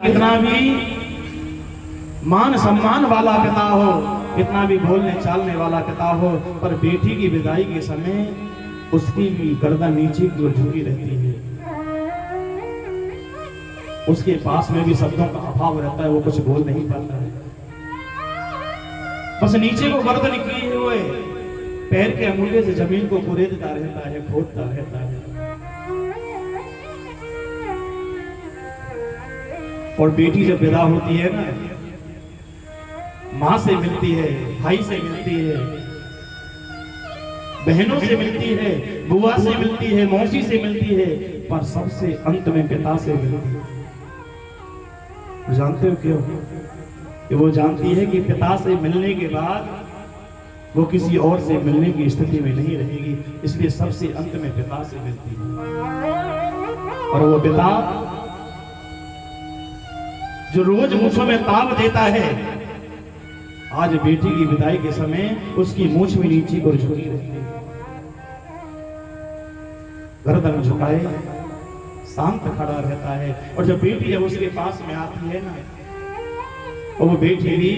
कितना भी मान सम्मान वाला पिता हो, कितना भी बोलने चालने वाला पिता हो, पर बेटी की विदाई के समय उसकी भी गर्दन नीचे की ओर झुकी रहती है। उसके पास में भी शब्दों का अभाव रहता है, वो कुछ बोल नहीं पाता है, बस नीचे को गर्दन किए हुए पैर के अंगूठे से जमीन को कुरेदता रहता है, खोदता रहता है। और बेटी जब विदा होती है ना, माँ से मिलती है, भाई से मिलती है, बहनों से मिलती है, बुआ से मिलती है, मौसी से मिलती है, पर सबसे अंत में पिता से मिलती है। जानते हो क्यों? कि वो जानती है कि पिता से मिलने के बाद वो किसी और से मिलने की स्थिति में नहीं रहेगी, इसलिए सबसे अंत में पिता से मिलती है। और वो पिता जो रोज मूछों में ताप देता है, आज बेटी की विदाई के समय उसकी मूछ भी नीचे को झुकी रहती है, गर्दन झुकाए शांत खड़ा रहता है। और जब बेटी जब उसके पास में आती है ना, और वो बेटी भी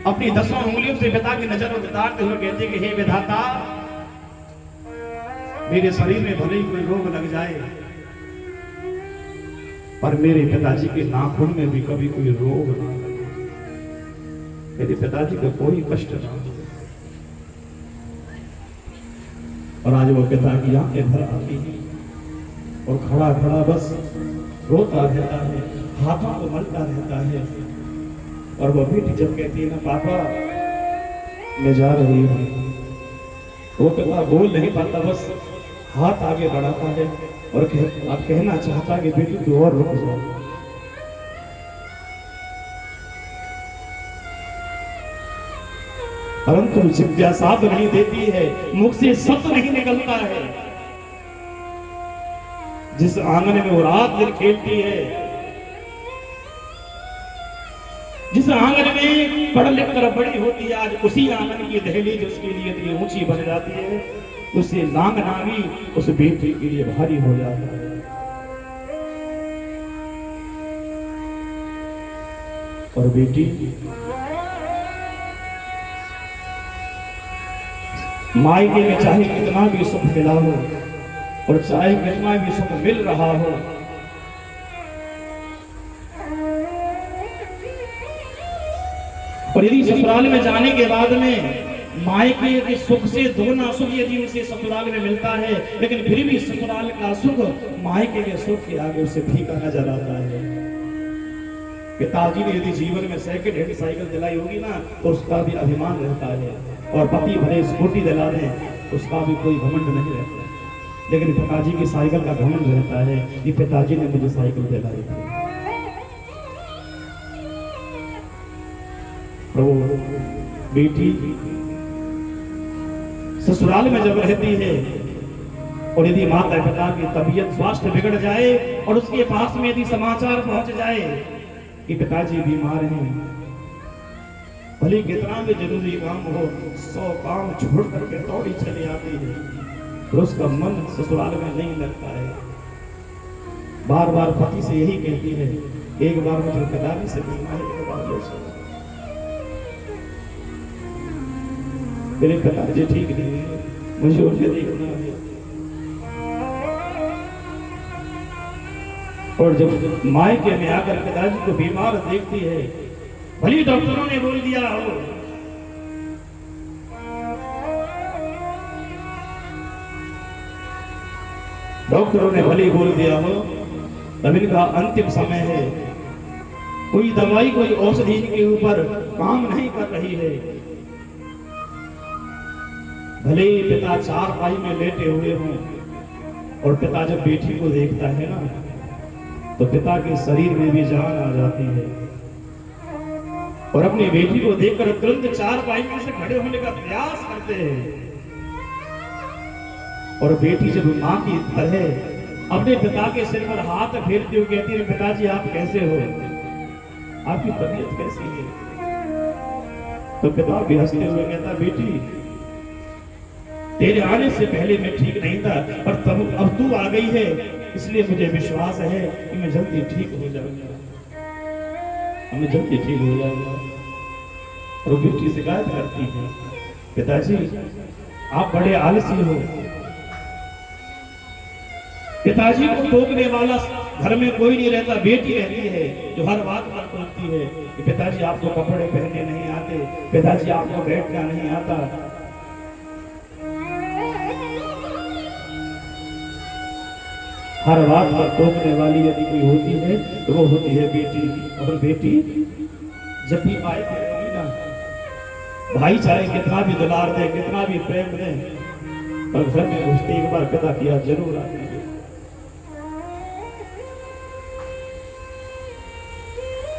अपनी 10 उंगलियों से पिता की नजर को उतारते हुए कहते कि हे विधाता, मेरे शरीर में भले ही कोई रोग लग जाए, पर मेरे पिताजी के नाखून में भी कभी कोई रोग ना लगे, मेरे पिताजी को कोई कष्ट ना हो। और आज वो पिता की आंखें भर आती है और खड़ा खड़ा बस रोता रहता है, हाथों को मलता रहता है। और वो बेटी जब कहती है ना, पापा मैं जा रही हूँ, वो पिता बोल नहीं पाता, बस हाथ आगे बढ़ाता है और आप कहना चाहता कि बेटी तू और रुक जा। परंतु जिज्ञासा तो नहीं देती है, मुख से सत्य नहीं निकलता है। जिस आंगन में वो रात दिन खेलती है, जिस आंगन में पढ़ लिख कर बड़ी होती है, आज उसी आंगन की दहलीज उसके लिए इतनी ऊंची बन जाती है, उसे लांघना भी उस बेटी के लिए भारी हो जाता है। और बेटी मायके में चाहे कितना भी सुख मिला हो और चाहे कितना भी सुख मिल रहा हो, और यदि ससुराल में जाने के बाद में मायके के सुख से दोगुना सुख यदि उसे ससुराल में मिलता है, लेकिन फिर भी ससुराल का सुख मायके के सुख के आगे उसे फीका नजर आता है। पिताजी ने यदि जीवन में सेकंड हैंड साइकिल दिलाई होगी ना, तो उसका भी अभिमान रहता है, और पति भले स्कूटी दिला दें उसका भी कोई घमंड नहीं रहता, लेकिन पिताजी की साइकिल का घमंड रहता है कि पिताजी ने मुझे साइकिल दिलाई थी। तो बेटी ससुराल में जब रहती है, और यदि माता पिता की तबीयत स्वास्थ्य बिगड़ जाए और उसके पास में यदि समाचार पहुंच जाए कि पिताजी बीमार हैं, भले कितना भी जरूरी काम हो, 100 काम छोड़ करके दौड़ी चली आती है, तो उसका मन ससुराल में नहीं लगता है। बार बार पति से यही कहती है, एक बार मुझे पिताजी से मिलना है, एक बार ले चलो, मेरे पिताजी ठीक नहीं है, मुझे उन्हें देखना है। और जब मायके में आकर पिताजी को बीमार देखती है, भले डॉक्टरों ने बोल दिया हो, डॉक्टरों ने भले बोल दिया हो, तब इनका अंतिम समय है, कोई दवाई कोई औषधि के ऊपर काम नहीं कर रही है। भले पिता चारपाई में लेटे हुए हों, और पिता जब बेटी को देखता है ना, तो पिता के शरीर में भी जान आ जाती है, और अपनी बेटी को देखकर तुरंत चारपाई में से खड़े होने का प्रयास करते हैं। और बेटी जब मां की तरह अपने पिता के सिर पर हाथ फेरती हुई कहती है, पिताजी आप कैसे हो, आपकी तबीयत कैसी है? तो पिता भी हंसते हुए कहता, बेटी तेरे आने से पहले मैं ठीक नहीं था, पर तब अब तू आ गई है, इसलिए मुझे विश्वास है कि मैं जल्दी ठीक हो जाऊंगा। हमें जल्दी ठीक हो जाएगा। और बेटी शिकायत करती है, पिताजी आप बड़े आलसी हो। पिताजी को टोकने वाला घर में कोई नहीं रहता, बेटी रहती है जो हर बात पर टोकती है कि पिताजी आपको कपड़े पहनने नहीं आते, पिताजी आपको बैठना नहीं आता। हर बात पर टोकने वाली यदि कोई होती है तो वो होती है बेटी। और बेटी जब भी भाई करेगी ना, भाई चाहे कितना भी दुलार दे, कितना भी प्रेम दे, पर घर में घुसते एक बार पिता की याद जरूर आती है।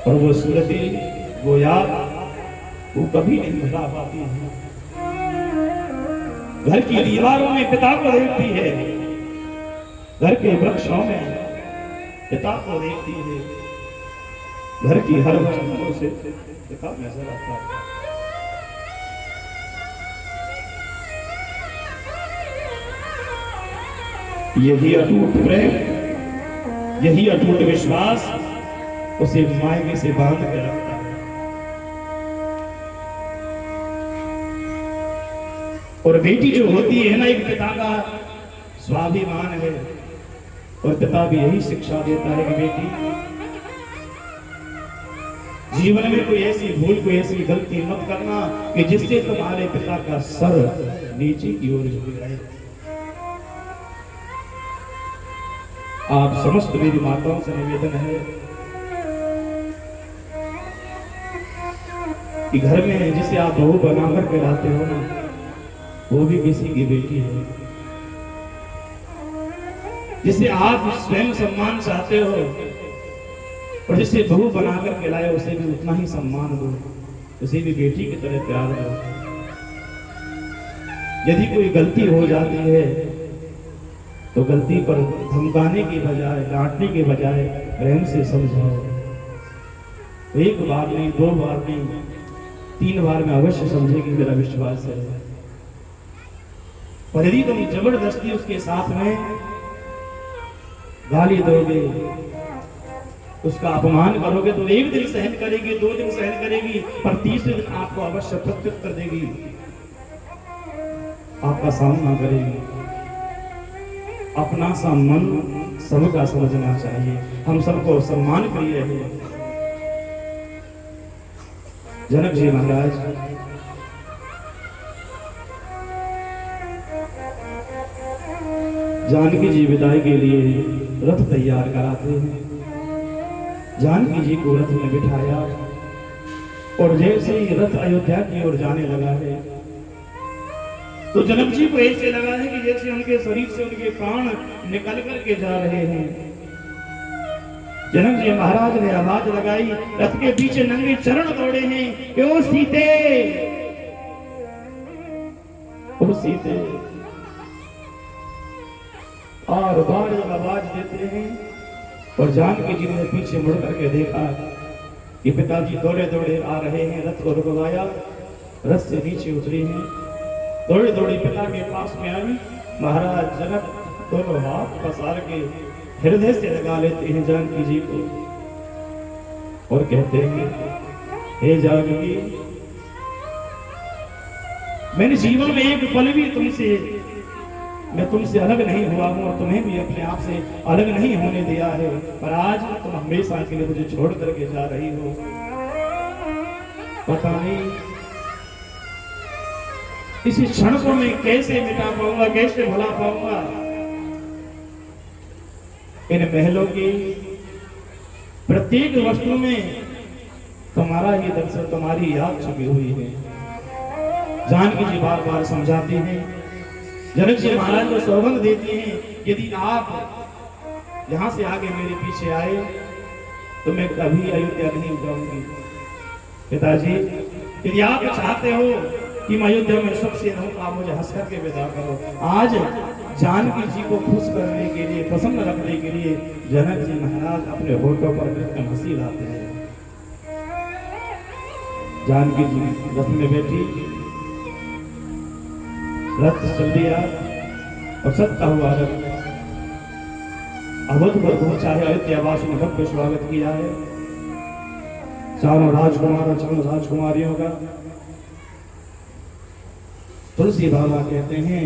और वो स्मृति, वो याद, वो कभी नहीं भुला पाती है। घर की दीवारों में पिता को देखती है, घर के वृक्षों में पिता को देखती है, घर की हर वस्तुओं से पिता नजर आता है। यही अटूट प्रेम, यही अटूट विश्वास उसे मायके से बांध के रखता है। और बेटी जो होती है ना, एक पिता का स्वाभिमान है। और पिता भी यही शिक्षा देता है कि बेटी जीवन में कोई ऐसी भूल, कोई ऐसी गलती मत करना कि जिससे तुम्हारे पिता का सर नीचे की ओर झुक जाए। आप समस्त मेरी माताओं से निवेदन है कि घर में जिसे आप बहू बनाकर के लाते हो ना, वो भी किसी की बेटी है। जिसे आप स्वयं सम्मान चाहते हो और जिसे बहू बनाकर के लाए, उसे भी उतना ही सम्मान दो, उसे भी बेटी की तरह प्यार दो। यदि कोई गलती हो जाती है तो गलती पर धमकाने की बजाय, डांटने के बजाय प्रेम से समझाओ। एक बार नहीं, दो बार नहीं, 3 बार में अवश्य समझेगी, मेरा विश्वास है। पर यदि तुम जबरदस्ती उसके साथ में गाली दोगे, उसका अपमान करोगे, तो एक दिन सहन करेगी, 2 दिन सहन करेगी, पर तीसरे दिन आपको अवश्य प्रत्युत्तर देगी, आपका सामना करेगी। अपना सा मन सबका समझना चाहिए, हम सबको सम्मान प्रिय है। जनक जी महाराज जानकी जी विदाई के लिए रथ तैयार कराते हैं। जानकी जी को रथ में बिठाया और जैसे ही रथ अयोध्या की ओर जाने लगा है तो जनक जी को ऐसे लगा है कि जैसे उनके शरीर से उनके प्राण निकल करके जा रहे हैं। जनक जी महाराज ने आवाज लगाई, रथ के पीछे नंगे चरण दौड़े हैं कि ओ सीते, ओ सीते। और बार जब आवाज देते हैं और जानकी जी ने पीछे मुड़ करके देखा कि पिताजी दौड़े दौड़े आ रहे हैं। रथ को रुकवाया, रथ से नीचे उतरी हैं, दौड़े दौड़े पिता के पास में आई। महाराज जनक दोनों हाथ पसार के हृदय से लगा लेते हैं जानकी जी को और कहते हैं, हे जानकी, मैंने जीवन में एक पल भी मैं तुमसे अलग नहीं हुआ हूं और तुम्हें भी अपने आप से अलग नहीं होने दिया है, पर आज तुम हमेशा के लिए मुझे छोड़ करके जा रही हो। पता नहीं इस क्षण को मैं कैसे मिटा पाऊंगा, कैसे भुला पाऊंगा। इन महलों की प्रत्येक वस्तु में तुम्हारा ही दर्शन, तुम्हारी याद छुपी हुई है। जानकी जी बार बार समझाती हैं, जनक जी महाराज को सौगंध देती हैं, यदि आप यहां से आगे मेरे पीछे आए तो मैं कभी अयोध्या नहीं जाऊंगी। पिताजी, यदि आप चाहते हो कि मैं अयोध्या में सुख से रहूं, आप मुझे हंस करके विदा करो। आज जानकी जी को खुश करने के लिए, प्रसन्न रखने के लिए जनक जी महाराज अपने होठों पर कृत्रिम हंसी लाते हैं। जानकी जी रथ में बैठी, रथ चल दिया और सत्ता हुआ रथ अवध पर पहुंचा है। अयोध्या वासियों ने भव्य स्वागत किया है। चारों राजकुमार और चारों राजकुमारियों का। तुलसी बाबा कहते हैं